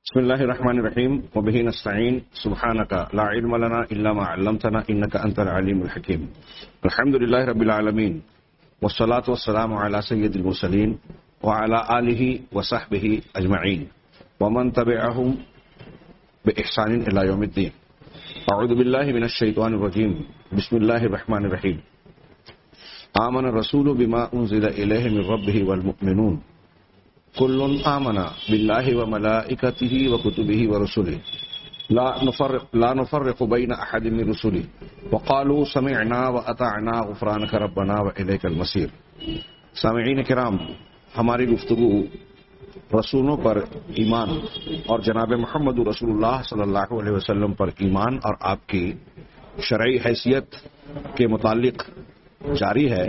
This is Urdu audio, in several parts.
بسم الله الرحمن الرحيم وبه نستعين سبحانك لا علم لنا إلا ما علمتنا إنك أنت العليم الحكيم. الحمد لله رب العالمين والصلاة والسلام على سيد المرسلين وعلى آله وصحبه أجمعين ومن تبعهم بإحسان إلى يوم الدين. أعوذ بالله من الشيطان الرجيم. بسم الله الرحمن الرحيم. آمن الرسول بما أنزل إليه من ربه والمؤمنون كل آمن بالله وملائكته وكتبه ورسله لا نفرق بين أحد من رسله وقالوا سمعنا وأطعنا غفرانك ربنا وإليك المصير. سامعین کرام، ہماری گفتگو رسولوں پر ایمان اور جناب محمد رسول اللہ صلی اللہ علیہ وسلم پر ایمان اور آپ کی شرعی حیثیت کے متعلق جاری ہے،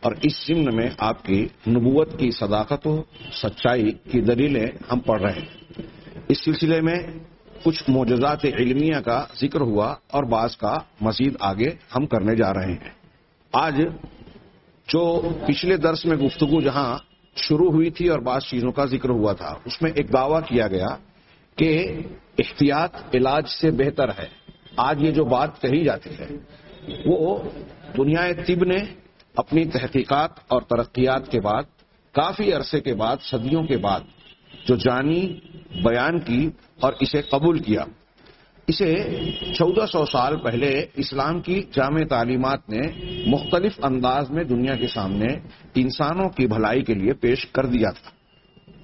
اور اس ضمن میں آپ کی نبوت کی صداقت و سچائی کی دلیلیں ہم پڑھ رہے ہیں. اس سلسلے میں کچھ معجزات علمیہ کا ذکر ہوا اور بعض کا مزید آگے ہم کرنے جا رہے ہیں. آج جو پچھلے درس میں گفتگو جہاں شروع ہوئی تھی اور بعض چیزوں کا ذکر ہوا تھا، اس میں ایک دعویٰ کیا گیا کہ احتیاط علاج سے بہتر ہے. آج یہ جو بات کہی جاتی ہے وہ دنیا طب نے اپنی تحقیقات اور ترقیات کے بعد کافی عرصے کے بعد، صدیوں کے بعد جو جانی بیان کی اور اسے قبول کیا. اسے 1400 سال پہلے اسلام کی جامع تعلیمات نے مختلف انداز میں دنیا کے سامنے انسانوں کی بھلائی کے لیے پیش کر دیا تھا.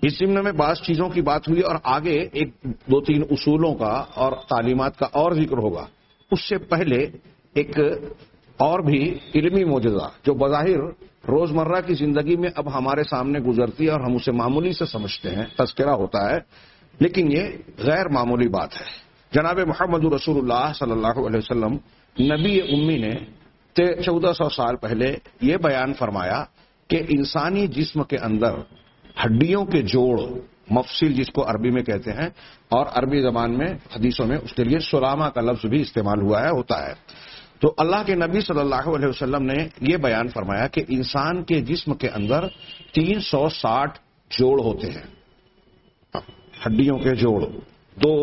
اس ضمن میں بعض چیزوں کی بات ہوئی اور آگے ایک دو تین اصولوں کا اور تعلیمات کا اور ذکر ہوگا. اس سے پہلے ایک اور بھی علمی معجزہ جو بظاہر روزمرہ کی زندگی میں اب ہمارے سامنے گزرتی ہے اور ہم اسے معمولی سے سمجھتے ہیں، تذکرہ ہوتا ہے، لیکن یہ غیر معمولی بات ہے. جناب محمد رسول اللہ صلی اللہ علیہ وسلم نبی امی نے 1400 سال پہلے یہ بیان فرمایا کہ انسانی جسم کے اندر ہڈیوں کے جوڑ، مفصل جس کو عربی میں کہتے ہیں، اور عربی زبان میں حدیثوں میں اس کے لیے سلامہ کا لفظ بھی استعمال ہوا ہے، ہوتا ہے. تو اللہ کے نبی صلی اللہ علیہ وسلم نے یہ بیان فرمایا کہ انسان کے جسم کے اندر 360 جوڑ ہوتے ہیں، ہڈیوں کے جوڑ. دو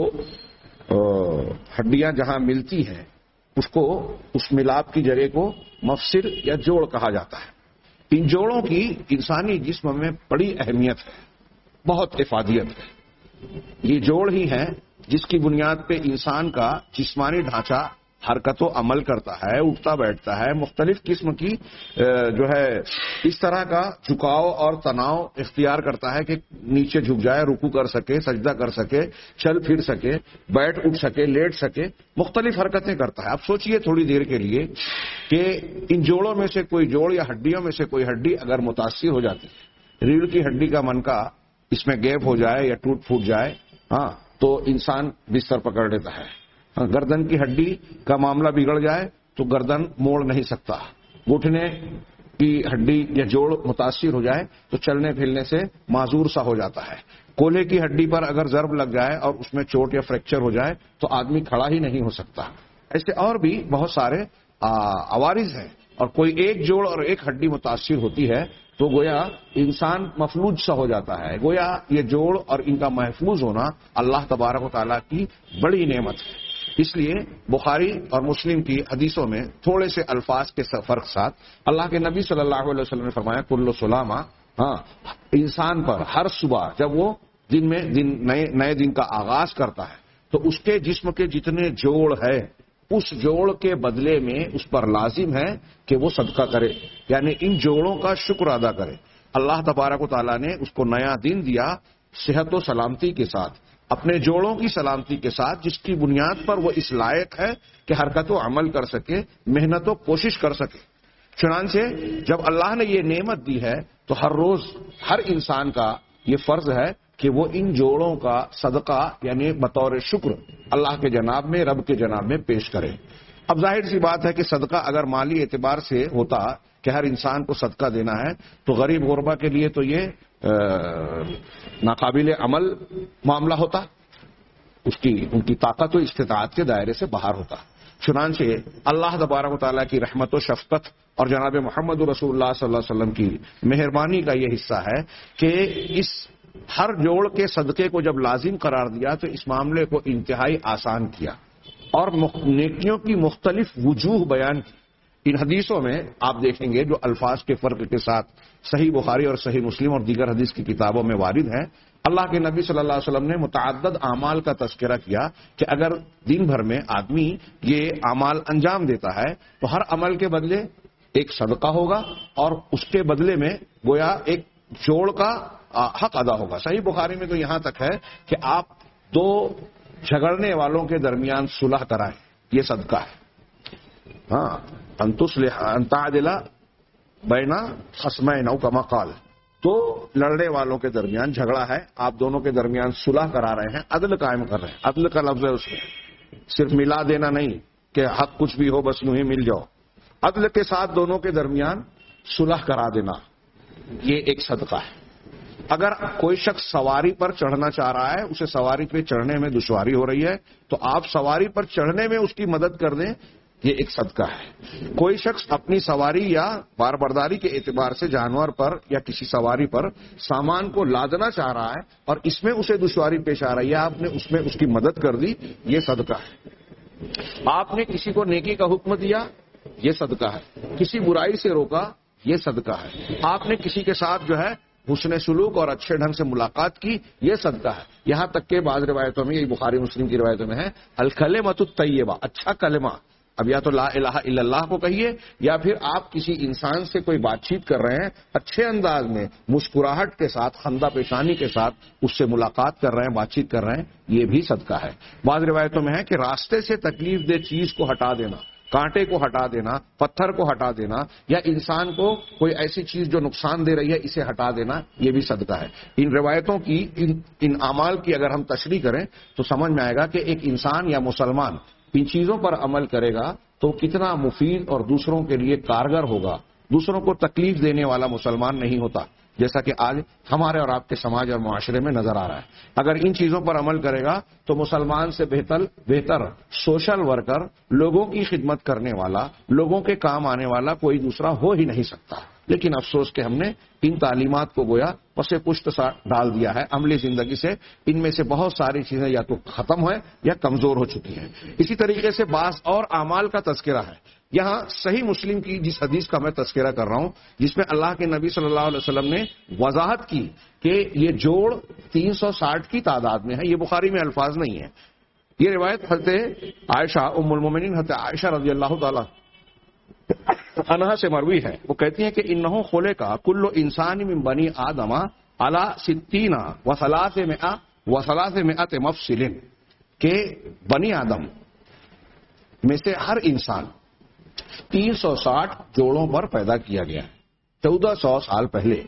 ہڈیاں جہاں ملتی ہیں اس ملاپ کی جگہ کو مفصل یا جوڑ کہا جاتا ہے. ان جوڑوں کی انسانی جسم میں بڑی اہمیت ہے، بہت افادیت ہے. یہ جوڑ ہی ہیں جس کی بنیاد پہ انسان کا جسمانی ڈھانچہ حرکت و عمل کرتا ہے، اٹھتا بیٹھتا ہے، مختلف قسم کی جو ہے اس طرح کا جھکاؤ اور تناؤ اختیار کرتا ہے کہ نیچے جھک جائے، رکوع کر سکے، سجدہ کر سکے، چل پھر سکے، بیٹھ اٹھ سکے، لیٹ سکے، مختلف حرکتیں کرتا ہے. اب سوچئے تھوڑی دیر کے لیے کہ ان جوڑوں میں سے کوئی جوڑ یا ہڈیوں میں سے کوئی ہڈی اگر متاثر ہو جاتی ہے، ریڑھ کی ہڈی کا منکا اس میں گیپ ہو جائے یا ٹوٹ پھوٹ جائے، تو انسان بستر پکڑ لیتا ہے. گردن کی ہڈی کا معاملہ بگڑ جائے تو گردن موڑ نہیں سکتا. گھٹنے کی ہڈی یا جوڑ متاثر ہو جائے تو چلنے پھرنے سے معذور سا ہو جاتا ہے. کولے کی ہڈی پر اگر ضرب لگ جائے اور اس میں چوٹ یا فریکچر ہو جائے تو آدمی کھڑا ہی نہیں ہو سکتا. ایسے اور بھی بہت سارے عوارض ہیں، اور کوئی ایک جوڑ اور ایک ہڈی متاثر ہوتی ہے تو گویا انسان مفلوج سا ہو جاتا ہے. گویا یہ جوڑ اور ان کا محفوظ ہونا اللہ تبارک و تعالیٰ کی بڑی نعمت ہے. اس لیے بخاری اور مسلم کی حدیثوں میں تھوڑے سے الفاظ کے فرق ساتھ اللہ کے نبی صلی اللہ علیہ وسلم نے فرمایا کل سلامہ، انسان پر ہر صبح جب وہ نئے دن کا آغاز کرتا ہے تو اس کے جسم کے جتنے جوڑ ہے اس جوڑ کے بدلے میں اس پر لازم ہے کہ وہ صدقہ کرے، یعنی ان جوڑوں کا شکر ادا کرے. اللہ تبارک و تعالیٰ نے اس کو نیا دن دیا صحت و سلامتی کے ساتھ، اپنے جوڑوں کی سلامتی کے ساتھ، جس کی بنیاد پر وہ اس لائق ہے کہ حرکت و عمل کر سکے، محنت و کوشش کر سکے. چنانچہ جب اللہ نے یہ نعمت دی ہے تو ہر روز ہر انسان کا یہ فرض ہے کہ وہ ان جوڑوں کا صدقہ یعنی بطور شکر اللہ کے جناب میں، رب کے جناب میں پیش کرے. اب ظاہر سی بات ہے کہ صدقہ اگر مالی اعتبار سے ہوتا کہ ہر انسان کو صدقہ دینا ہے تو غریب غربا کے لیے تو یہ ناقابل عمل معاملہ ہوتا، ان کی طاقت و استطاعت کے دائرے سے باہر ہوتا. چنانچہ اللہ تبارک و تعالیٰ کی رحمت و شفقت اور جناب محمد رسول اللہ صلی اللہ علیہ وسلم کی مہربانی کا یہ حصہ ہے کہ اس ہر جوڑ کے صدقے کو جب لازم قرار دیا تو اس معاملے کو انتہائی آسان کیا اور نیکیوں کی مختلف وجوہ بیان کی. ان حدیثوں میں آپ دیکھیں گے جو الفاظ کے فرق کے ساتھ صحیح بخاری اور صحیح مسلم اور دیگر حدیث کی کتابوں میں وارد ہیں. اللہ کے نبی صلی اللہ علیہ وسلم نے متعدد اعمال کا تذکرہ کیا کہ اگر دن بھر میں آدمی یہ اعمال انجام دیتا ہے تو ہر عمل کے بدلے ایک صدقہ ہوگا اور اس کے بدلے میں گویا ایک جوڑ کا حق ادا ہوگا. صحیح بخاری میں تو یہاں تک ہے کہ آپ دو جھگڑنے والوں کے درمیان صلح کرائیں، یہ صدقہ ہے. ہاں انتعدل بین خصمین او کما قال، تو لڑنے والوں کے درمیان جھگڑا ہے، آپ دونوں کے درمیان صلح کرا رہے ہیں، عدل قائم کر رہے ہیں. عدل کا لفظ ہے اس میں، صرف ملا دینا نہیں کہ حق کچھ بھی ہو بس یوں ہی مل جاؤ. عدل کے ساتھ دونوں کے درمیان صلح کرا دینا، یہ ایک صدقہ ہے. اگر کوئی شخص سواری پر چڑھنا چاہ رہا ہے، اسے سواری پہ چڑھنے میں دشواری ہو رہی ہے، تو آپ سواری پر چڑھنے میں اس کی مدد کر دیں، یہ ایک صدقہ ہے. کوئی شخص اپنی سواری یا بار برداری کے اعتبار سے جانور پر یا کسی سواری پر سامان کو لادنا چاہ رہا ہے اور اس میں اسے دشواری پیش آ رہی ہے، آپ نے اس میں اس کی مدد کر دی، یہ صدقہ ہے. آپ نے کسی کو نیکی کا حکم دیا، یہ صدقہ ہے. کسی برائی سے روکا، یہ صدقہ ہے. آپ نے کسی کے ساتھ جو ہے حسن سلوک اور اچھے ڈھنگ سے ملاقات کی، یہ صدقہ ہے. یہاں تک کہ بعض روایتوں میں، یہ بخاری مسلم کی روایتوں میں ہے، الکلمۃ الطیبہ، اچھا کلمہ. اب یا تو لا الہ الا اللہ کو کہیے، یا پھر آپ کسی انسان سے کوئی بات چیت کر رہے ہیں، اچھے انداز میں مسکراہٹ کے ساتھ، خندہ پیشانی کے ساتھ اس سے ملاقات کر رہے ہیں، بات چیت کر رہے ہیں، یہ بھی صدقہ ہے. بعض روایتوں میں ہے کہ راستے سے تکلیف دہ چیز کو ہٹا دینا، کانٹے کو ہٹا دینا، پتھر کو ہٹا دینا، یا انسان کو کوئی ایسی چیز جو نقصان دے رہی ہے اسے ہٹا دینا، یہ بھی صدقہ ہے. ان روایتوں کی، ان اعمال کی اگر ہم تشریح کریں تو سمجھ میں آئے گا کہ ایک انسان یا مسلمان ان چیزوں پر عمل کرے گا تو کتنا مفید اور دوسروں کے لیے کارگر ہوگا. دوسروں کو تکلیف دینے والا مسلمان نہیں ہوتا، جیسا کہ آج ہمارے اور آپ کے سماج اور معاشرے میں نظر آ رہا ہے. اگر ان چیزوں پر عمل کرے گا تو مسلمان سے بہتر سوشل ورکر، لوگوں کی خدمت کرنے والا، لوگوں کے کام آنے والا کوئی دوسرا ہو ہی نہیں سکتا. لیکن افسوس کہ ہم نے ان تعلیمات کو گویا پس پشت سا ڈال دیا ہے. عملی زندگی سے ان میں سے بہت ساری چیزیں یا تو ختم ہیں یا کمزور ہو چکی ہیں. اسی طریقے سے بعض اور اعمال کا تذکرہ ہے. یہاں صحیح مسلم کی جس حدیث کا میں تذکرہ کر رہا ہوں، جس میں اللہ کے نبی صلی اللہ علیہ وسلم نے وضاحت کی کہ یہ جوڑ 360 کی تعداد میں ہے، یہ بخاری میں الفاظ نہیں ہے. یہ روایت حضرت عائشہ ام المومنین حضرت عائشہ رضی اللہ تعالی عنہا سے مروی ہے. وہ کہتی ہیں کہ انہو خلے کا کل انسان من بنی آدم علی 60 و 300 مفصل، کہ بنی آدم میں سے ہر انسان 360 جوڑوں پر پیدا کیا گیا ہے. 1400 سال پہلے.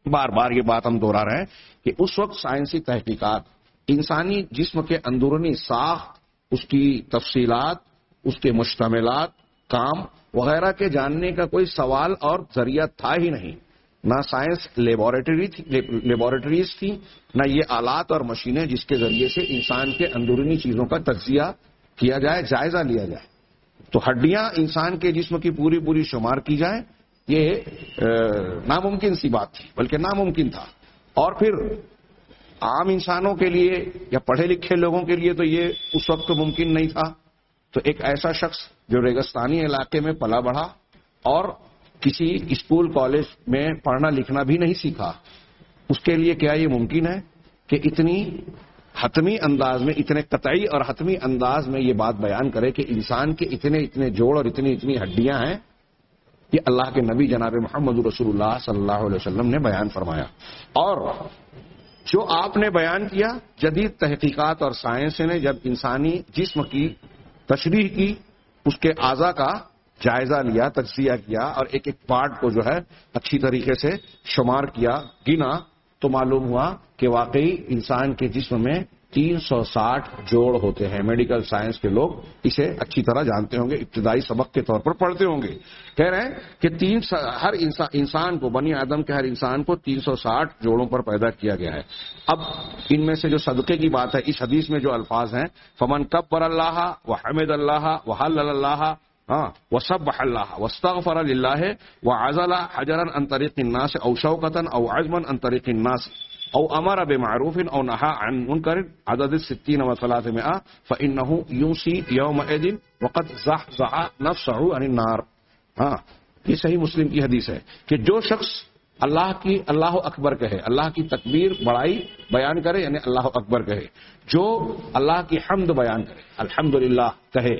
بار بار یہ بات ہم دوہرا رہے ہیں کہ اس وقت سائنسی تحقیقات انسانی جسم کے اندرونی ساخت، اس کی تفصیلات، اس کے مشتملات، کام وغیرہ کے جاننے کا کوئی سوال اور ذریعہ تھا ہی نہیں. نہ سائنس لیبارٹریز تھی، نہ یہ آلات اور مشینیں جس کے ذریعے سے انسان کے اندرونی چیزوں کا تجزیہ کیا جائے، جائزہ لیا جائے. تو ہڈیاں انسان کے جسم کی پوری شمار کی جائے، یہ ناممکن سی بات تھی، بلکہ ناممکن تھا. اور پھر عام انسانوں کے لیے یا پڑھے لکھے لوگوں کے لیے تو یہ اس وقت ممکن نہیں تھا. تو ایک ایسا شخص جو ریگستانی علاقے میں پلا بڑھا اور کسی اسکول کالج میں پڑھنا لکھنا بھی نہیں سیکھا، اس کے لیے کیا یہ ممکن ہے کہ اتنی حتمی انداز میں، اتنے قطعی اور حتمی انداز میں یہ بات بیان کرے کہ انسان کے اتنے جوڑ اور اتنی ہڈیاں ہیں؟ یہ اللہ کے نبی جناب محمد رسول اللہ صلی اللہ علیہ وسلم نے بیان فرمایا. اور جو آپ نے بیان کیا، جدید تحقیقات اور سائنس نے جب انسانی جسم کی تشریح کی، اس کے اعضاء کا جائزہ لیا، تجزیہ کیا اور ایک پارٹ کو جو ہے اچھی طریقے سے شمار کیا، گنا، تو معلوم ہوا کہ واقعی انسان کے جسم میں 360 جوڑ ہوتے ہیں. میڈیکل سائنس کے لوگ اسے اچھی طرح جانتے ہوں گے، ابتدائی سبق کے طور پر پڑھتے ہوں گے. کہہ رہے ہیں کہ ہر انسان کو، بنی آدم کے ہر انسان کو 360 جوڑوں پر پیدا کیا گیا ہے. اب ان میں سے جو صدقے کی بات ہے، اس حدیث میں جو الفاظ ہیں، فمن کبر اللہ وحمد اللہ وحلل اللہ وسبح اللہ واستغفر للہ وعزل حجرا عن طریق الناس او شوکتا او عظما عن طریق الناس، او امر بمعروف او نہا عن منکر عدد 60 و 300 فانه یوصی یومئذ وقد زحزح نفسه عن النار. ہاں یہ صحیح مسلم کی حدیث ہے کہ جو شخص اللہ اکبر کہے، اللہ کی تکبیر بڑائی بیان کرے یعنی اللہ اکبر کہے، جو اللہ کی حمد بیان کرے الحمدللہ کہے،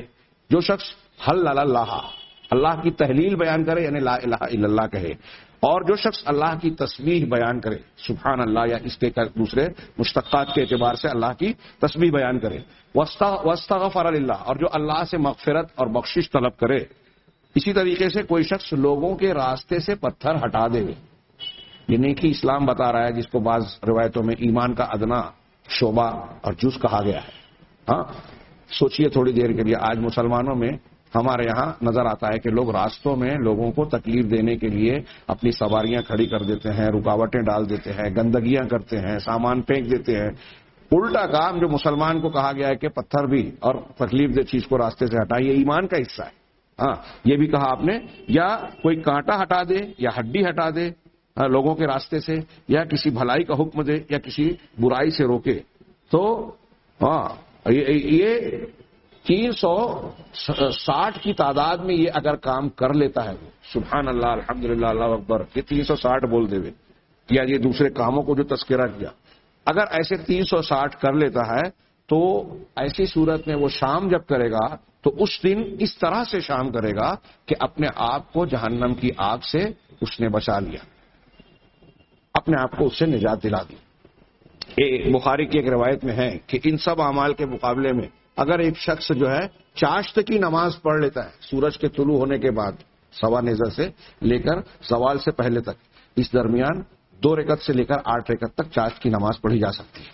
جو شخص حلل اللہ کی تحلیل بیان کرے یعنی لا الہ الا اللہ کہے، اور جو شخص اللہ کی تسبیح بیان کرے سبحان اللہ یا اس کے دوسرے مشتقات کے اعتبار سے اللہ کی تسبیح بیان کرے، واستغفر للہ اور جو اللہ سے مغفرت اور بخشش طلب کرے. اسی طریقے سے کوئی شخص لوگوں کے راستے سے پتھر ہٹا دے، یہ نیکی اسلام بتا رہا ہے جس کو بعض روایتوں میں ایمان کا ادنا شعبہ اور جز کہا گیا ہے. ہاں سوچئے تھوڑی دیر کے لیے، آج مسلمانوں میں ہمارے یہاں نظر آتا ہے کہ لوگ راستوں میں لوگوں کو تکلیف دینے کے لیے اپنی سواریاں کھڑی کر دیتے ہیں، رکاوٹیں ڈال دیتے ہیں، گندگیاں کرتے ہیں، سامان پھینک دیتے ہیں. الٹا کام جو مسلمان کو کہا گیا ہے کہ پتھر بھی اور تکلیف دہ چیز کو راستے سے ہٹائے، یہ ایمان کا حصہ ہے. ہاں یہ بھی کہا آپ نے، یا کوئی کانٹا ہٹا دے یا ہڈی ہٹا دے لوگوں کے راستے سے، یا کسی بھلائی کا حکم دے یا کسی برائی سے روکے، تو ہاں یہ 360 کی تعداد میں یہ اگر کام کر لیتا ہے سبحان اللہ الحمدللہ اللہ اکبر، یہ 360 بول دے یا یہ دوسرے کاموں کو جو تذکرہ کیا، اگر ایسے 360 کر لیتا ہے تو ایسی صورت میں وہ شام جب کرے گا تو اس دن اس طرح سے شام کرے گا کہ اپنے آپ کو جہنم کی آگ سے اس نے بچا لیا، اپنے آپ کو اس سے نجات دلا دی. بخاری کی ایک روایت میں ہے کہ ان سب اعمال کے مقابلے میں اگر ایک شخص جو ہے چاشت کی نماز پڑھ لیتا ہے سورج کے طلوع ہونے کے بعد سوا نظر سے لے کر زوال سے پہلے تک، اس درمیان 2 رکعت سے لے کر 8 رکعت تک چاشت کی نماز پڑھی جا سکتی ہے.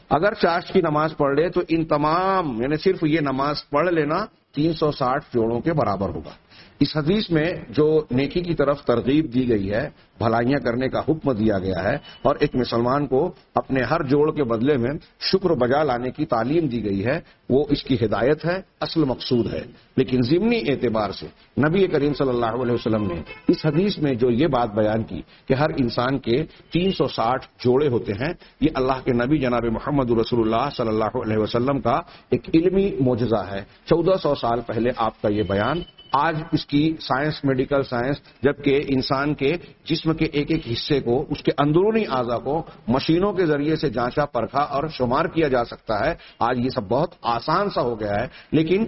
اگر چاشت کی نماز پڑھ لے تو ان تمام یعنی صرف یہ نماز پڑھ لینا 360 جوڑوں کے برابر ہوگا. اس حدیث میں جو نیکی کی طرف ترغیب دی گئی ہے، بھلائیاں کرنے کا حکم دیا گیا ہے، اور ایک مسلمان کو اپنے ہر جوڑ کے بدلے میں شکر بجا لانے کی تعلیم دی گئی ہے، وہ اس کی ہدایت ہے، اصل مقصود ہے. لیکن ضمنی اعتبار سے نبی کریم صلی اللہ علیہ وسلم نے اس حدیث میں جو یہ بات بیان کی کہ ہر انسان کے 360 جوڑے ہوتے ہیں، یہ اللہ کے نبی جناب محمد رسول اللہ صلی اللہ علیہ وسلم کا ایک علمی معجزہ ہے. 1400 سال پہلے آپ کا یہ بیان، آج اس کی سائنس، میڈیکل سائنس، جبکہ انسان کے جسم کے ایک ایک حصے کو، اس کے اندرونی اعضاء کو مشینوں کے ذریعے سے جانچا پرکھا اور شمار کیا جا سکتا ہے. آج یہ سب بہت آسان سا ہو گیا ہے، لیکن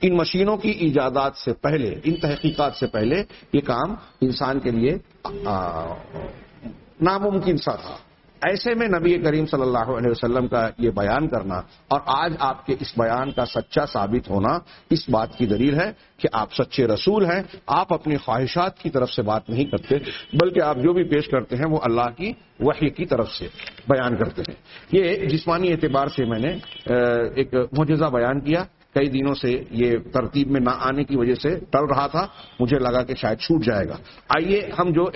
ان مشینوں کی ایجادات سے پہلے، ان تحقیقات سے پہلے یہ کام انسان کے لیے ناممکن سا تھا. ایسے میں نبی کریم صلی اللہ علیہ وسلم کا یہ بیان کرنا اور آج آپ کے اس بیان کا سچا ثابت ہونا اس بات کی دلیل ہے کہ آپ سچے رسول ہیں. آپ اپنی خواہشات کی طرف سے بات نہیں کرتے، بلکہ آپ جو بھی پیش کرتے ہیں وہ اللہ کی وحی کی طرف سے بیان کرتے ہیں. یہ جسمانی اعتبار سے میں نے ایک معجزہ بیان کیا. کئی دنوں سے یہ ترتیب میں نہ آنے کی وجہ سے ٹل رہا تھا، مجھے لگا کہ شاید چھوٹ جائے گا. آئیے ہم جو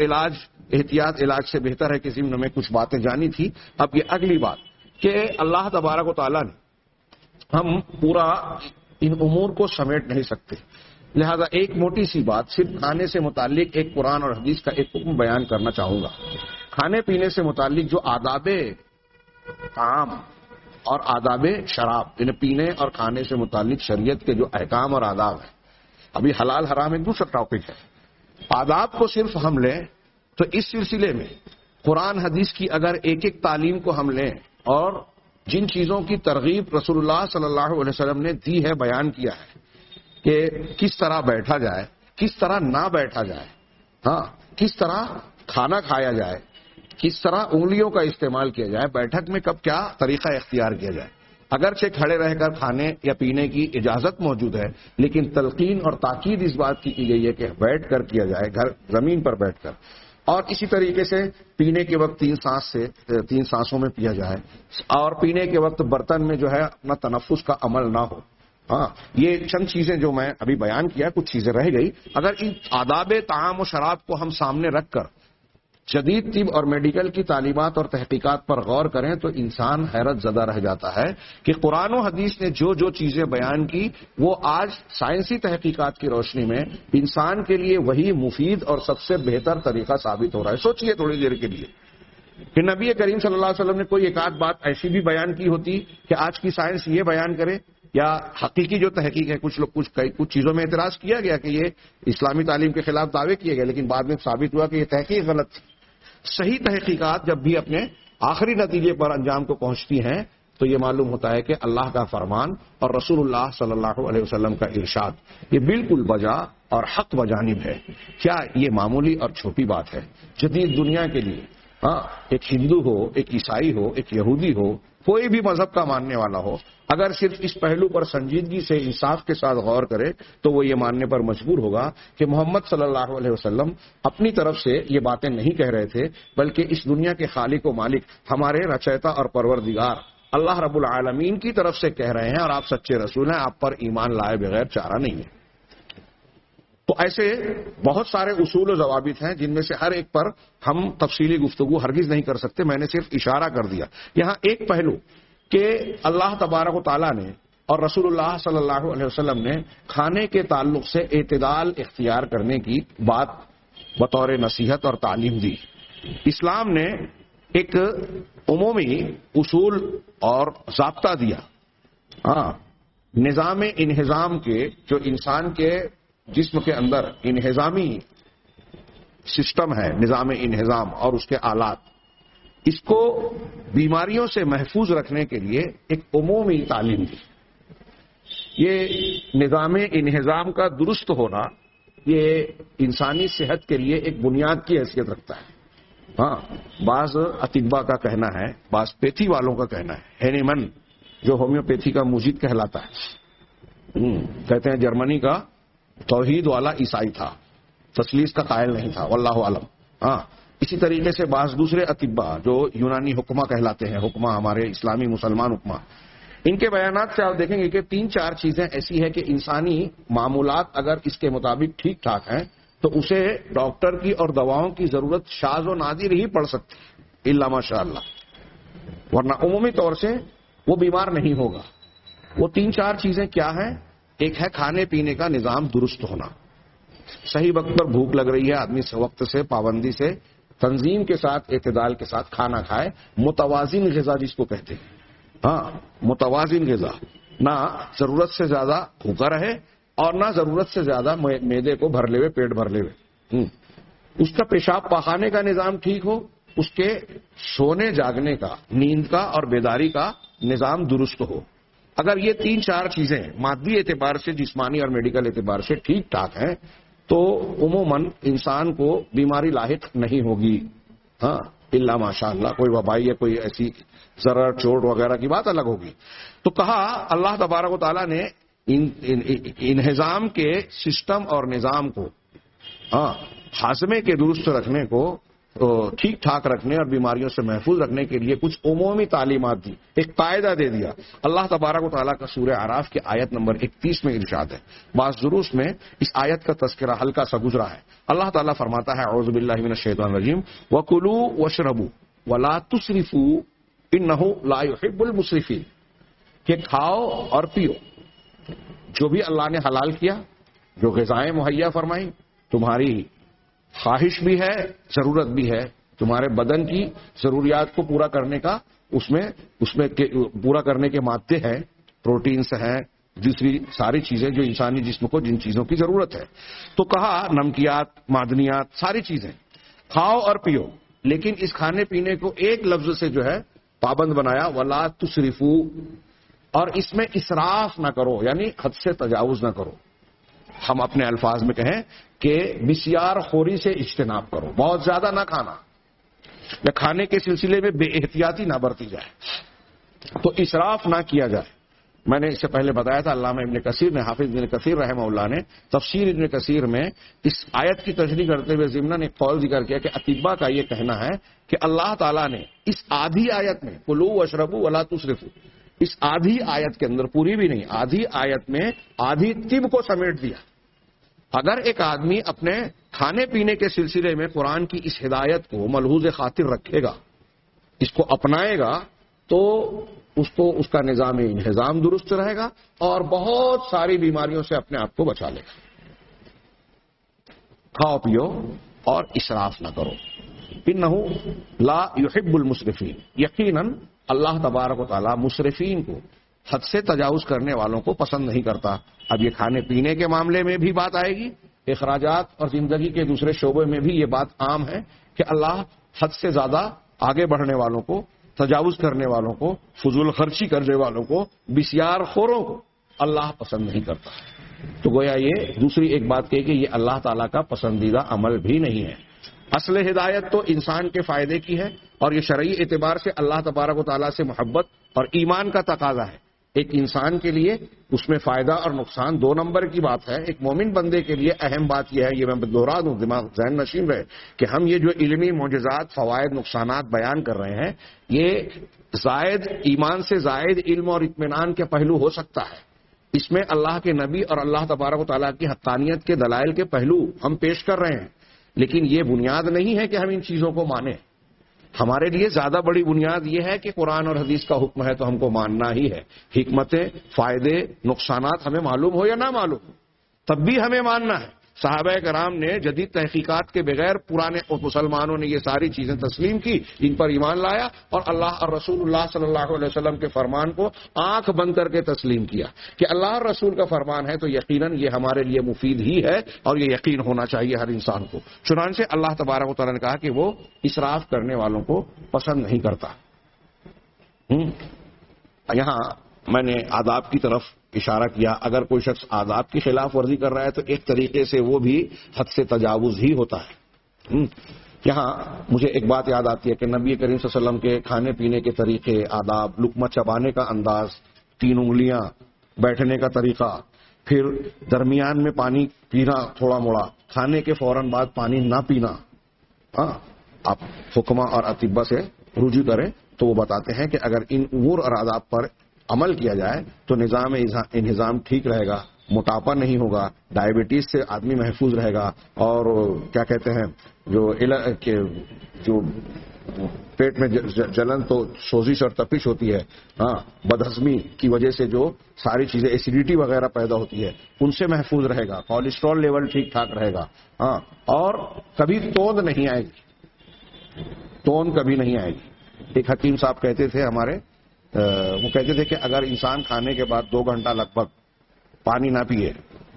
احتیاط علاج سے بہتر ہے کہ ضمن میں کچھ باتیں جانی تھی. اب یہ اگلی بات کہ اللہ تبارک و تعالیٰ نے، ہم پورا ان امور کو سمیٹ نہیں سکتے، لہذا ایک موٹی سی بات صرف کھانے سے متعلق ایک قرآن اور حدیث کا ایک حکم بیان کرنا چاہوں گا. کھانے پینے سے متعلق جو آداب طعام اور آداب شراب، یعنی پینے اور کھانے سے متعلق شریعت کے جو احکام اور آداب ہیں، ابھی حلال حرام ایک دوسرا ٹاپک ہے. آداب کو صرف ہم لیں تو اس سلسلے میں قرآن حدیث کی اگر ایک ایک تعلیم کو ہم لیں اور جن چیزوں کی ترغیب رسول اللہ صلی اللہ علیہ وسلم نے دی ہے، بیان کیا ہے کہ کس طرح بیٹھا جائے، کس طرح نہ بیٹھا جائے، ہاں کس طرح کھانا کھایا جائے، کس طرح انگلیوں کا استعمال کیا جائے، بیٹھک میں کب کیا طریقہ اختیار کیا جائے. اگرچہ کھڑے رہ کر کھانے یا پینے کی اجازت موجود ہے، لیکن تلقین اور تاکید اس بات کی گئی ہے کہ بیٹھ کر کیا جائے، گھر زمین پر بیٹھ کر. اور اسی طریقے سے پینے کے وقت 3 سانسوں میں پیا جائے، اور پینے کے وقت برتن میں جو ہے اپنا تنفس کا عمل نہ ہو. ہاں یہ چند چیزیں جو میں ابھی بیان کیا، کچھ چیزیں رہ گئی. اگر ان آداب طعام و شراب کو ہم سامنے رکھ کر جدید طب اور میڈیکل کی تعلیمات اور تحقیقات پر غور کریں تو انسان حیرت زدہ رہ جاتا ہے کہ قرآن و حدیث نے جو جو چیزیں بیان کی وہ آج سائنسی تحقیقات کی روشنی میں انسان کے لیے وہی مفید اور سب سے بہتر طریقہ ثابت ہو رہا ہے. سوچئے تھوڑی دیر کے لیے کہ نبی کریم صلی اللہ علیہ وسلم نے کوئی ایک آدھ بات ایسی بھی بیان کی ہوتی کہ آج کی سائنس یہ بیان کرے، یا حقیقی جو تحقیق ہے کچھ لوگ کچھ چیزوں میں اعتراض کیا گیا کہ یہ اسلامی تعلیم کے خلاف دعوے کیے گئے، لیکن بعد میں ثابت ہوا کہ یہ تحقیق غلط تھی۔ صحیح تحقیقات جب بھی اپنے آخری نتیجے پر انجام کو پہنچتی ہیں تو یہ معلوم ہوتا ہے کہ اللہ کا فرمان اور رسول اللہ صلی اللہ علیہ وسلم کا ارشاد یہ بالکل بجا اور حق بجانب ہے۔ کیا یہ معمولی اور چھوٹی بات ہے؟ جدید دنیا کے لیے ایک ہندو ہو، ایک عیسائی ہو، ایک یہودی ہو، کوئی بھی مذہب کا ماننے والا ہو، اگر صرف اس پہلو پر سنجیدگی سے انصاف کے ساتھ غور کرے تو وہ یہ ماننے پر مجبور ہوگا کہ محمد صلی اللہ علیہ وسلم اپنی طرف سے یہ باتیں نہیں کہہ رہے تھے، بلکہ اس دنیا کے خالق و مالک ہمارے رچیتا اور پروردگار اللہ رب العالمین کی طرف سے کہہ رہے ہیں، اور آپ سچے رسول ہیں، آپ پر ایمان لائے بغیر چارہ نہیں ہے۔ تو ایسے بہت سارے اصول و ضوابط ہیں جن میں سے ہر ایک پر ہم تفصیلی گفتگو ہرگز نہیں کر سکتے، میں نے صرف اشارہ کر دیا۔ یہاں ایک پہلو کہ اللہ تبارک و تعالیٰ نے اور رسول اللہ صلی اللہ علیہ وسلم نے کھانے کے تعلق سے اعتدال اختیار کرنے کی بات بطور نصیحت اور تعلیم دی۔ اسلام نے ایک عمومی اصول اور ضابطہ دیا، نظام انہضام کے جو انسان کے جسم کے اندر انہضامی سسٹم ہے، نظام انہضام اور اس کے آلات، اس کو بیماریوں سے محفوظ رکھنے کے لیے ایک عمومی تعلیم دی۔ یہ نظام انہضام کا درست ہونا یہ انسانی صحت کے لیے ایک بنیاد کی حیثیت رکھتا ہے۔ بعض اطباء کا کہنا ہے، بعض پیتھی والوں کا کہنا ہے، ہینیمن جو ہومیوپیتھی کا مجید کہلاتا ہے، کہتے ہیں جرمنی کا توحید والا عیسائی تھا، تثلیث کا قائل نہیں تھا، واللہ عالم۔ اسی طریقے سے بعض دوسرے اطباء جو یونانی حکمہ کہلاتے ہیں، حکمہ ہمارے اسلامی مسلمان حکمہ، ان کے بیانات سے آپ دیکھیں گے کہ 3-4 چیزیں ایسی ہیں کہ انسانی معمولات اگر اس کے مطابق ٹھیک ٹھاک ہیں تو اسے ڈاکٹر کی اور دواؤں کی ضرورت شاذ و نادر ہی پڑ سکتی ہے، الا ماشاء اللہ، ورنہ عمومی طور سے وہ بیمار نہیں ہوگا۔ وہ 3-4 چیزیں کیا ہیں؟ ایک ہے کھانے پینے کا نظام درست ہونا، صحیح وقت پر بھوک لگ رہی ہے، آدمی وقت سے پابندی سے تنظیم کے ساتھ اعتدال کے ساتھ کھانا کھائے، متوازن غذا جس کو کہتے ہیں، متوازن غذا، نہ ضرورت سے زیادہ بھوکا رہے اور نہ ضرورت سے زیادہ معدے کو بھر لے ہوئے، پیٹ بھر لے ہوئے، اس کا پیشاب پاخانے کا نظام ٹھیک ہو، اس کے سونے جاگنے کا، نیند کا اور بیداری کا نظام درست ہو۔ اگر یہ 3-4 چیزیں مادی اعتبار سے، جسمانی اور میڈیکل اعتبار سے ٹھیک ٹھاک ہیں تو عموماً انسان کو بیماری لاحق نہیں ہوگی، الا ماشاء اللہ کوئی وبائی یا کوئی ایسی ضرر چوٹ وغیرہ کی بات الگ ہوگی۔ تو کہا اللہ تبارک و تعالیٰ نے انہضام کے سسٹم اور نظام کو، ہاضمے کے درست رکھنے کو ٹھیک ٹھاک رکھنے اور بیماریوں سے محفوظ رکھنے کے لیے کچھ عمومی تعلیمات دی، ایک قاعدہ دے دیا۔ اللہ تبارک و تعالیٰ کا سورہ اعراف کی آیت نمبر 31 میں ارشاد ہے، بعض دروس میں اس آیت کا تذکرہ ہلکا سا گزرا ہے۔ اللہ تعالیٰ فرماتا ہے اعوذ باللہ من الشیطان الرجیم وَكُلُوا وَاشْرَبُوا وَلَا تُسْرِفُوا إِنَّهُ لَا يُحِبُّ الْمُسْرِفِينَ، کہ کھاؤ اور پیو جو بھی اللہ نے حلال کیا، جو غذائیں مہیا فرمائی، تمہاری خواہش بھی ہے، ضرورت بھی ہے، تمہارے بدن کی ضروریات کو پورا کرنے کا، اس میں پورا کرنے کے مادے ہیں، پروٹینز ہیں، دوسری ساری چیزیں جو انسانی جسم کو جن چیزوں کی ضرورت ہے۔ تو کہا نمکیات، معدنیات، ساری چیزیں کھاؤ اور پیو، لیکن اس کھانے پینے کو ایک لفظ سے جو ہے پابند بنایا، وَلَا تُسْرِفُوا، اور اس میں اسراف نہ کرو، یعنی حد سے تجاوز نہ کرو۔ ہم اپنے الفاظ میں کہیں کہ بسیار خوری سے اجتناب کرو، بہت زیادہ نہ کھانا، یا کھانے کے سلسلے میں بے احتیاطی نہ برتی جائے، تو اسراف نہ کیا جائے۔ میں نے اس سے پہلے بتایا تھا، علامہ ابن کثیر نے، حافظ ابن کثیر رحمہ اللہ نے تفسیر ابن کثیر میں اس آیت کی تشریح کرتے ہوئے ضمناً ایک قول ذکر کیا کہ اطباء کا یہ کہنا ہے کہ اللہ تعالیٰ نے اس آدھی آیت میں کلوا واشربوا ولا تسرفوا، اس آدھی آیت کے اندر، پوری بھی نہیں، آدھی آیت میں آدھی طب کو سمیٹ دیا۔ اگر ایک آدمی اپنے کھانے پینے کے سلسلے میں قرآن کی اس ہدایت کو ملحوظ خاطر رکھے گا، اس کو اپنائے گا، تو اس کا نظام انہضام درست رہے گا اور بہت ساری بیماریوں سے اپنے آپ کو بچا لے گا۔ کھاؤ پیو اور اسراف نہ کرو۔ انہ لا یحب المسرفین، یقیناً اللہ تبارک و تعالیٰ مسرفین کو، حد سے تجاوز کرنے والوں کو پسند نہیں کرتا۔ اب یہ کھانے پینے کے معاملے میں بھی بات آئے گی، اخراجات اور زندگی کے دوسرے شعبے میں بھی یہ بات عام ہے کہ اللہ حد سے زیادہ آگے بڑھنے والوں کو، تجاوز کرنے والوں کو، فضول خرچی کرنے والوں کو، بسیار خوروں کو اللہ پسند نہیں کرتا۔ تو گویا یہ دوسری ایک بات کہ یہ اللہ تعالیٰ کا پسندیدہ عمل بھی نہیں ہے۔ اصل ہدایت تو انسان کے فائدے کی ہے، اور یہ شرعی اعتبار سے اللہ تبارک و تعالیٰ سے محبت اور ایمان کا تقاضا ہے۔ ایک انسان کے لیے اس میں فائدہ اور نقصان دو نمبر کی بات ہے۔ ایک مومن بندے کے لیے اہم بات یہ ہے، یہ میں دوہرا دوں دماغ ذہن نشین رہے، کہ ہم یہ جو علمی معجزات، فوائد، نقصانات بیان کر رہے ہیں، یہ زائد ایمان سے زائد علم اور اطمینان کے پہلو ہو سکتا ہے۔ اس میں اللہ کے نبی اور اللہ تبارک و تعالیٰ کی حقانیت کے دلائل کے پہلو ہم پیش کر رہے ہیں، لیکن یہ بنیاد نہیں ہے کہ ہم ان چیزوں کو مانیں۔ ہمارے لیے زیادہ بڑی بنیاد یہ ہے کہ قرآن اور حدیث کا حکم ہے تو ہم کو ماننا ہی ہے۔ حکمتیں، فائدے، نقصانات ہمیں معلوم ہو یا نہ معلوم ہو، تب بھی ہمیں ماننا ہے۔ صحابہ کرام نے جدید تحقیقات کے بغیر پرانے مسلمانوں نے یہ ساری چیزیں تسلیم کی، ان پر ایمان لایا، اور اللہ اور رسول اللہ صلی اللہ علیہ وسلم کے فرمان کو آنکھ بند کر کے تسلیم کیا کہ اللہ اور رسول کا فرمان ہے تو یقیناً یہ ہمارے لیے مفید ہی ہے، اور یہ یقین ہونا چاہیے ہر انسان کو۔ چنانچہ اللہ تبارک و تعالیٰ نے کہا کہ وہ اسراف کرنے والوں کو پسند نہیں کرتا۔ یہاں میں نے آداب کی طرف اشارہ کیا، اگر کوئی شخص آداب کی خلاف ورزی کر رہا ہے تو ایک طریقے سے وہ بھی حد سے تجاوز ہی ہوتا ہے۔ یہاں مجھے ایک بات یاد آتی ہے کہ نبی کریم صلی اللہ علیہ وسلم کے کھانے پینے کے طریقے، آداب، لقمہ چبانے کا انداز، 3 انگلیاں، بیٹھنے کا طریقہ، پھر درمیان میں پانی پینا تھوڑا موڑا، کھانے کے فوراً بعد پانی نہ پینا۔ آپ حکمہ اور اطباء سے رجوع کریں تو وہ بتاتے ہیں کہ اگر ان امور اور آداب پر عمل کیا جائے تو نظام انہضام ٹھیک رہے گا، موٹاپا نہیں ہوگا، ڈائبٹیز سے آدمی محفوظ رہے گا، اور کیا کہتے ہیں جو پیٹ میں جلن تو سوزش اور تپش ہوتی ہے، بدہضمی کی وجہ سے جو ساری چیزیں ایسیڈیٹی وغیرہ پیدا ہوتی ہے ان سے محفوظ رہے گا، کولیسٹرول لیول ٹھیک ٹھاک رہے گا، اور کبھی توند نہیں آئے گی، توند کبھی نہیں آئے گی۔ ایک حکیم صاحب کہتے تھے ہمارے، وہ کہتے تھے کہ اگر انسان کھانے کے بعد 2 گھنٹہ لگ بھگ پانی نہ پیے،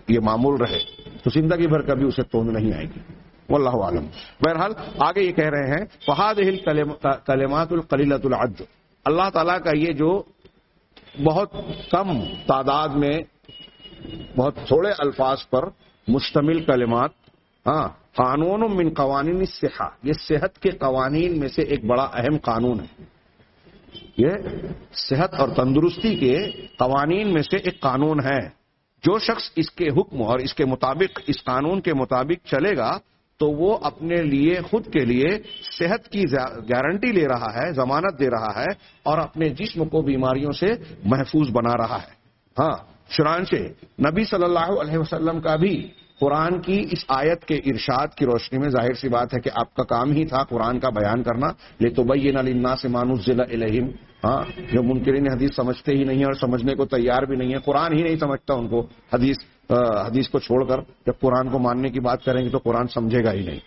یہ معمول رہے، تو زندگی بھر کبھی اسے توند نہیں آئے گی۔ واللہ عالم۔ بہرحال آگے یہ کہہ رہے ہیں فہذہ الکلمات القلیلۃ العد، اللہ تعالیٰ کا یہ جو بہت کم تعداد میں بہت تھوڑے الفاظ پر مشتمل کلمات، قانون من قوانین الصحہ، یہ صحت کے قوانین میں سے ایک بڑا اہم قانون ہے۔ یہ صحت اور تندرستی کے قوانین میں سے ایک قانون ہے۔ جو شخص اس کے حکم اور اس کے مطابق، اس قانون کے مطابق چلے گا تو وہ اپنے لیے، خود کے لیے صحت کی گارنٹی لے رہا ہے، ضمانت دے رہا ہے، اور اپنے جسم کو بیماریوں سے محفوظ بنا رہا ہے۔ چنانچہ نبی صلی اللہ علیہ وسلم کا بھی قرآن کی اس آیت کے ارشاد کی روشنی میں ظاہر سی بات ہے کہ آپ کا کام ہی تھا قرآن کا بیان کرنا، لِتُبَيِّنَ لِلنَّاسِ مَا نُزِّلَ إِلَيْهِمْ۔ جو منکرین حدیث سمجھتے ہی نہیں ہیں اور سمجھنے کو تیار بھی نہیں ہے، قرآن ہی نہیں سمجھتا ان کو، حدیث کو چھوڑ کر جب قرآن کو ماننے کی بات کریں گے تو قرآن سمجھے گا ہی نہیں۔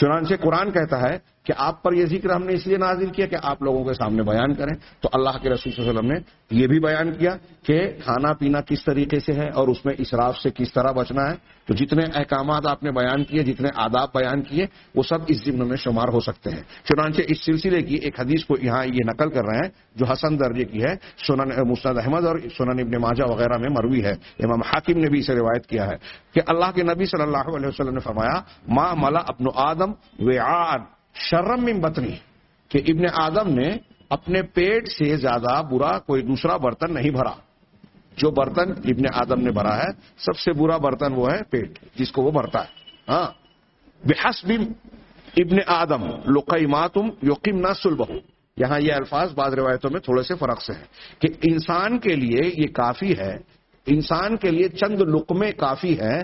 چنانچہ قرآن کہتا ہے کہ آپ پر یہ ذکر ہم نے اس لیے نازل کیا کہ آپ لوگوں کے سامنے بیان کریں۔ تو اللہ کے رسول صلی اللہ علیہ وسلم نے یہ بھی بیان کیا کہ کھانا پینا کس طریقے سے ہے اور اس میں اسراف سے کس طرح بچنا ہے۔ تو جتنے احکامات آپ نے بیان کیے، جتنے آداب بیان کیے، وہ سب اس ضمن میں شمار ہو سکتے ہیں۔ چنانچہ اس سلسلے کی ایک حدیث کو یہاں یہ نقل کر رہے ہیں جو حسن درجے کی ہے، سنن مسند احمد اور سنن ابن ماجہ وغیرہ میں مروی ہے، امام حاکم نے بھی اسے روایت کیا ہے کہ اللہ کے نبی صلی اللہ علیہ وسلم نے فرمایا ما ملا ابن آدم وعاء شرم من بطنی، کہ ابن آدم نے اپنے پیٹ سے زیادہ برا کوئی دوسرا برتن نہیں بھرا۔ جو برتن ابن آدم نے بھرا ہے سب سے برا برتن وہ ہے پیٹ، جس کو وہ بھرتا ہے۔ بحسب ابن آدم لقیماتم یقمن صلبہ، یہاں یہ الفاظ بعض روایتوں میں تھوڑے سے فرق سے ہیں کہ انسان کے لیے یہ کافی ہے، انسان کے لیے چند لقمے کافی ہیں،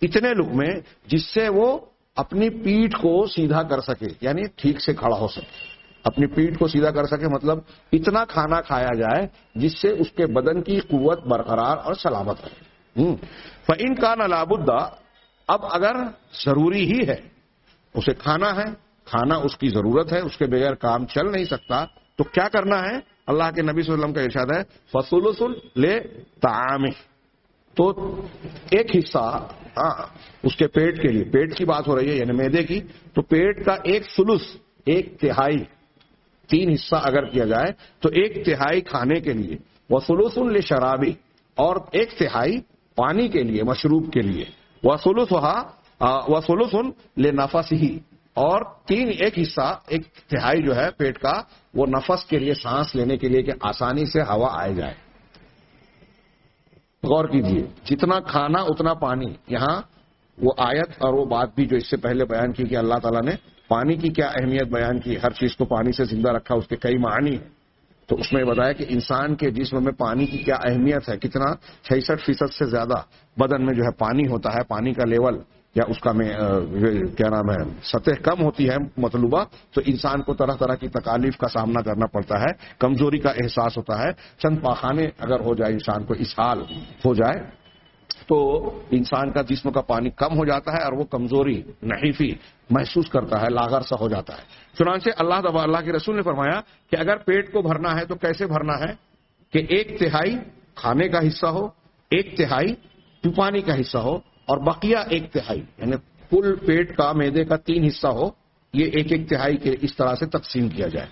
اتنے لقمے جس سے وہ اپنی پیٹھ کو سیدھا کر سکے، یعنی ٹھیک سے کھڑا ہو سکے، اپنی پیٹھ کو سیدھا کر سکے، مطلب اتنا کھانا کھایا جائے جس سے اس کے بدن کی قوت برقرار اور سلامت رہے۔ فَإِن كَانَ لَا بُدَّ، اب اگر ضروری ہی ہے، اسے کھانا ہے، کھانا اس کی ضرورت ہے، اس کے بغیر کام چل نہیں سکتا، تو کیا کرنا ہے؟ اللہ کے نبی صلی اللہ علیہ وسلم کا ارشاد ہے فثلث لطعامہ، تو ایک حصہ اس کے پیٹ کے لیے، پیٹ کی بات ہو رہی ہے یعنی معدے کی، تو پیٹ کا ایک ثلث، ایک تہائی، 3 حصہ اگر کیا جائے تو 1/3 کھانے کے لیے، وثلث لشرابی، اور 1/3 پانی کے لیے، مشروب کے لیے، وثلث لنفسہ، اور 1 حصہ، 1/3 جو ہے پیٹ کا وہ نفس کے لیے، سانس لینے کے لیے کہ آسانی سے ہوا آئے جائے۔ غور کیجیے، جتنا کھانا اتنا پانی، یہاں وہ آیت اور وہ بات بھی جو اس سے پہلے بیان کی کہ اللہ تعالیٰ نے پانی کی کیا اہمیت بیان کی، ہر چیز کو پانی سے زندہ رکھا، اس کے کئی معنی ہیں، تو اس میں بتایا کہ انسان کے جسم میں پانی کی کیا اہمیت ہے، کتنا 66% سے زیادہ بدن میں جو ہے پانی ہوتا ہے، پانی کا لیول یا اس کا کیا نام ہے سطح کم ہوتی ہے مطلوبہ، تو انسان کو طرح طرح کی تکالیف کا سامنا کرنا پڑتا ہے، کمزوری کا احساس ہوتا ہے، چند پاخانے اگر ہو جائے، انسان کو اسہال ہو جائے تو انسان کا جسم کا پانی کم ہو جاتا ہے اور وہ کمزوری، نحیفی محسوس کرتا ہے، لاغر سا ہو جاتا ہے۔ چنانچہ اللہ کے رسول نے فرمایا کہ اگر پیٹ کو بھرنا ہے تو کیسے بھرنا ہے کہ 1/3 کھانے کا حصہ ہو، 1/3 پانی کا حصہ ہو، اور بقیہ 1/3 یعنی کل پیٹ کا معدے کا 3 حصہ ہو، یہ 1/3 کے اس طرح سے تقسیم کیا جائے۔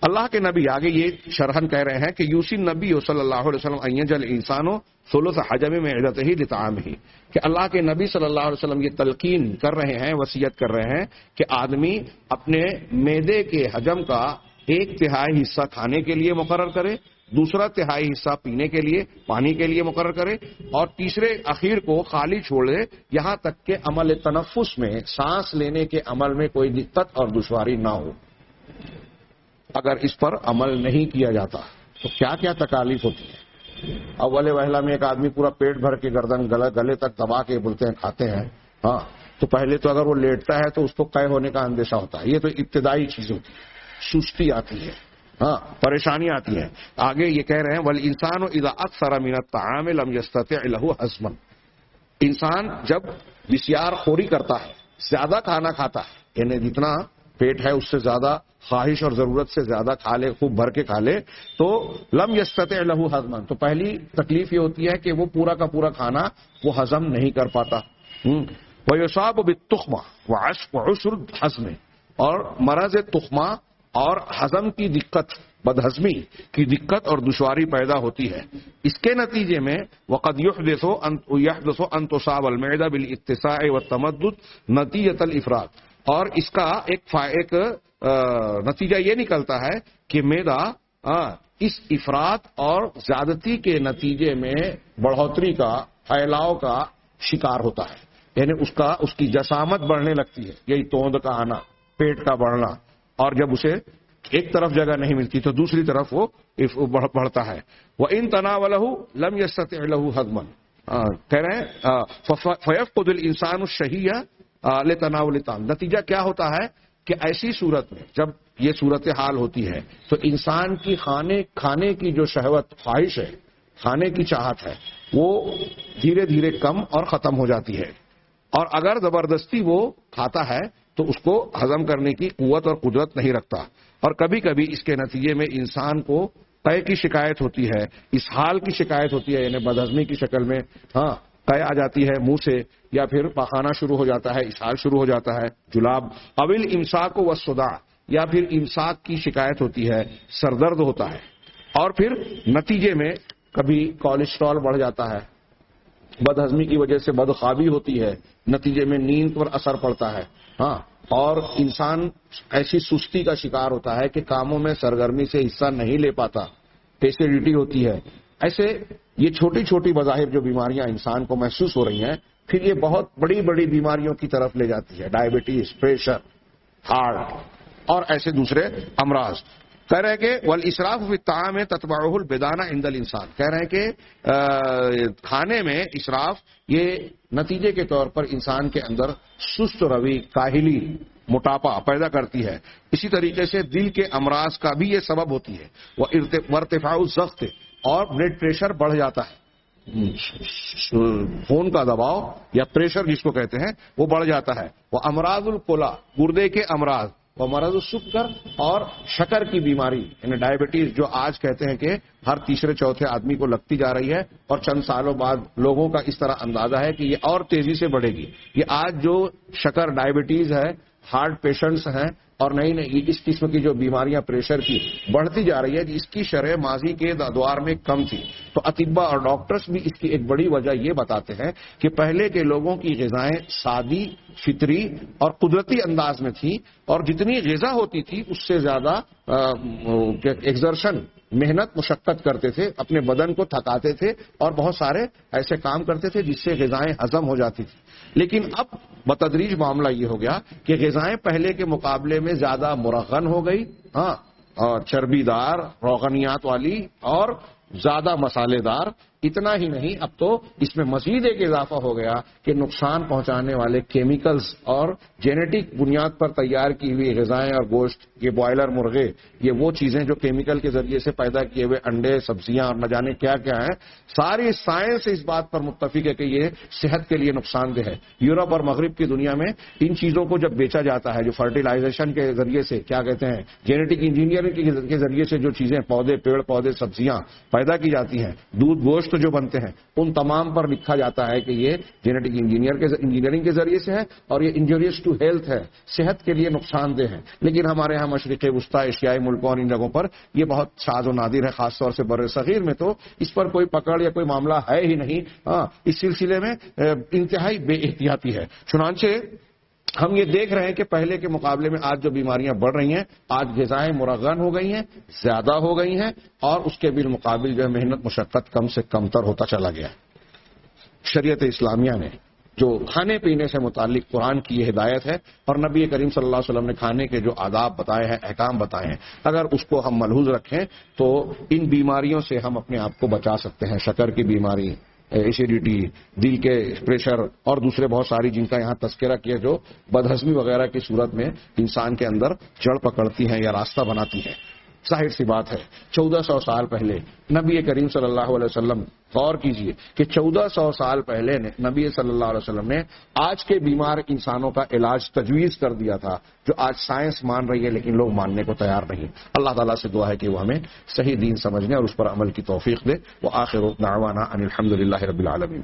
اللہ کے نبی آگے یہ شرحن کہہ رہے ہیں کہ یوسی نبی صلی اللہ علیہ وسلم ان یجعل الانسان ثلث حجم معدته لطعامه، کہ اللہ کے نبی صلی اللہ علیہ وسلم یہ تلقین کر رہے ہیں، وصیت کر رہے ہیں کہ آدمی اپنے معدے کے حجم کا 1/3 حصہ کھانے کے لیے مقرر کرے، دوسرا 1/3 حصہ پینے کے لیے، پانی کے لیے مقرر کرے، اور تیسرے اخیر کو خالی چھوڑ دے، یہاں تک کہ عمل تنفس میں، سانس لینے کے عمل میں کوئی دقت اور دشواری نہ ہو۔ اگر اس پر عمل نہیں کیا جاتا تو کیا کیا تکالیف ہوتی ہے۔ اول وہلا میں ایک آدمی پورا پیٹ بھر کے گردن گلے تک دبا کے بولتے ہیں کھاتے ہیں، تو پہلے تو اگر وہ لیٹتا ہے تو اس کو قے ہونے کا اندیشہ ہوتا ہے، یہ تو ابتدائی چیز ہوتی ہے، سستی آتی ہے، پریشانی آتی ہے۔ آگے یہ کہہ رہے ہیں والانسان اذا اکثر من الطعام لم يستطع له هضما، انسان جب بسیار خوری کرتا ہے، زیادہ کھانا کھاتا ہے، یعنی جتنا پیٹ ہے اس سے زیادہ خواہش اور ضرورت سے زیادہ کھا لے، خوب بھر کے کھا لے، تو لم یستطع له هضما، تو پہلی تکلیف یہ ہوتی ہے کہ وہ پورا کا پورا کھانا وہ ہضم نہیں کر پاتا۔ ويصاب بالتخمہ وعسر الهضم، اور مرض تخمہ اور ہضم کی دقت، بدہضمی کی دقت اور دشواری پیدا ہوتی ہے۔ اس کے نتیجے میں وقد يحدث ان تصاب المعدہ بالاتساع والتمدد نتیجۃ الافراط، اور اس کا ایک نتیجہ یہ نکلتا ہے کہ معدہ اس افراط اور زیادتی کے نتیجے میں بڑھوتری کا، پھیلاؤ کا شکار ہوتا ہے، یعنی اس کی جسامت بڑھنے لگتی ہے، یہی توند کا آنا، پیٹ کا بڑھنا، اور جب اسے ایک طرف جگہ نہیں ملتی تو دوسری طرف وہ بڑھتا ہے۔ وَإِن تَنَاوَلَهُ لَمْ يَسْتَطِعْ لَهُ هَضْمًا، کہہ رہے ہیں فَيَفْقُدُ الْإِنسَانُ الشَّهِيَّةَ لِتَنَاوُلِ الطَّعَامِ، نتیجہ کیا ہوتا ہے کہ ایسی صورت میں جب یہ صورتحال ہوتی ہے تو انسان کی کھانے کی جو شہوت، خواہش ہے، کھانے کی چاہت ہے، وہ دھیرے دھیرے کم اور ختم ہو جاتی ہے، اور اگر زبردستی وہ کھاتا ہے تو اس کو ہضم کرنے کی قوت اور قدرت نہیں رکھتا، اور کبھی کبھی اس کے نتیجے میں انسان کو قے کی شکایت ہوتی ہے، اسہال کی شکایت ہوتی ہے، یعنی بدہضمی کی شکل میں قے آ جاتی ہے منہ سے، یا پھر پاخانہ شروع ہو جاتا ہے، اسہال شروع ہو جاتا ہے، جلاب، اول امساک والصداع، یا پھر امساک کی شکایت ہوتی ہے، سر درد ہوتا ہے، اور پھر نتیجے میں کبھی کولیسٹرول بڑھ جاتا ہے، بدہضمی کی وجہ سے بدخوابی ہوتی ہے، نتیجے میں نیند پر اثر پڑتا ہے، اور انسان ایسی سستی کا شکار ہوتا ہے کہ کاموں میں سرگرمی سے حصہ نہیں لے پاتا، ایسیڈیٹی ہوتی ہے۔ ایسے یہ چھوٹی چھوٹی بظاہر جو بیماریاں انسان کو محسوس ہو رہی ہیں، پھر یہ بہت بڑی بڑی بیماریوں کی طرف لے جاتی ہے، ڈائبٹیز، پریشر، ہارٹ، اور ایسے دوسرے امراض۔ کہہ رہے ہیں کہ والاسراف فی الطعام تتبعہ البدانہ عند الانسان، کہہ رہے ہیں کہ کھانے میں اسراف یہ نتیجے کے طور پر انسان کے اندر سست روی، کاہلی، موٹاپا پیدا کرتی ہے۔ اسی طریقے سے دل کے امراض کا بھی یہ سبب ہوتی ہے، وہ ارتفاع الضغط، اور بلڈ پریشر بڑھ جاتا ہے، خون کا دباؤ یا پریشر جس کو کہتے ہیں وہ بڑھ جاتا ہے. وہ امراض القلا گردے کے امراض، وہ مرض السکر اور شکر کی بیماری یعنی ڈائبٹیز جو آج کہتے ہیں کہ ہر تیسرے چوتھے آدمی کو لگتی جا رہی ہے اور چند سالوں بعد لوگوں کا اس طرح اندازہ ہے کہ یہ اور تیزی سے بڑھے گی. یہ آج جو شکر ڈائبٹیز ہے، ہارٹ پیشنٹس ہیں اور نئی نئی اس قسم کی جو بیماریاں پریشر کی بڑھتی جا رہی ہے، اس کی شرح ماضی کے ادوار میں کم تھی. تو اطباء اور ڈاکٹرز بھی اس کی ایک بڑی وجہ یہ بتاتے ہیں کہ پہلے کے لوگوں کی غذائیں سادی، فطری اور قدرتی انداز میں تھیں، اور جتنی غذا ہوتی تھی اس سے زیادہ ایگزرشن، محنت مشقت کرتے تھے، اپنے بدن کو تھکاتے تھے اور بہت سارے ایسے کام کرتے تھے جس سے غذائیں ہضم ہو جاتی تھی. لیکن اب بتدریج معاملہ یہ ہو گیا کہ غذائیں پہلے کے مقابلے میں زیادہ مرغن ہو گئی، ہاں، اور چربی دار، روغنیات والی اور زیادہ مسالے دار. اتنا ہی نہیں، اب تو اس میں مزید ایک اضافہ ہو گیا کہ نقصان پہنچانے والے کیمیکلز اور جینیٹک بنیاد پر تیار کی ہوئی غذائیں اور گوشت، یہ بوائلر مرغے، یہ وہ چیزیں جو کیمیکل کے ذریعے سے پیدا کیے ہوئے انڈے، سبزیاں اور نہ جانے کیا کیا ہیں، ساری سائنس اس بات پر متفق ہے کہ یہ صحت کے لیے نقصان دہ ہے. یورپ اور مغرب کی دنیا میں ان چیزوں کو جب بیچا جاتا ہے، جو فرٹیلائزیشن کے ذریعے سے کیا کہتے ہیں جینیٹک انجینئرنگ کے ذریعے سے جو چیزیں پودے، پیڑ پودے، سبزیاں پیدا کی جاتی ہیں، دودھ، گوشت جو بنتے ہیں، ان تمام پر لکھا جاتا ہے کہ یہ جینیٹک انجینئرنگ کے ذریعے سے ہے اور یہ انجوریس ٹو ہیلتھ ہے، صحت کے لیے نقصان دہ ہے. لیکن ہمارے ہاں مشرق وسطی ایشیائی ملکوں اور ان جگہوں پر یہ بہت شاذ و نادر ہے، خاص طور سے بر صغیر میں تو اس پر کوئی پکڑ یا کوئی معاملہ ہے ہی نہیں. ہاں، اس سلسلے میں انتہائی بے احتیاطی ہے. چنانچہ ہم یہ دیکھ رہے ہیں کہ پہلے کے مقابلے میں آج جو بیماریاں بڑھ رہی ہیں، آج غذائیں مرغن ہو گئی ہیں، زیادہ ہو گئی ہیں، اور اس کے بالمقابل جو ہے محنت مشقت کم سے کم تر ہوتا چلا گیا. شریعت اسلامیہ نے جو کھانے پینے سے متعلق قرآن کی یہ ہدایت ہے اور نبی کریم صلی اللہ علیہ وسلم نے کھانے کے جو آداب بتائے ہیں، احکام بتائے ہیں، اگر اس کو ہم ملحوظ رکھیں تو ان بیماریوں سے ہم اپنے آپ کو بچا سکتے ہیں. شکر کی بیماری، ایسیڈیٹی، دل کے پریشر اور دوسرے بہت ساری جن کا یہاں تذکرہ کیا جو بدہضمی وغیرہ کی صورت میں انسان کے اندر جڑ پکڑتی ہیں یا راستہ بناتی ہیں. ظاہر سی بات ہے 1400 سال پہلے نبی کریم صلی اللہ علیہ وسلم، غور کیجئے کہ 1400 سال پہلے نبی صلی اللہ علیہ وسلم نے آج کے بیمار انسانوں کا علاج تجویز کر دیا تھا، جو آج سائنس مان رہی ہے لیکن لوگ ماننے کو تیار نہیں. اللہ تعالیٰ سے دعا ہے کہ وہ ہمیں صحیح دین سمجھنے اور اس پر عمل کی توفیق دے. وآخر دعوانا ان الحمد للہ رب العالمین.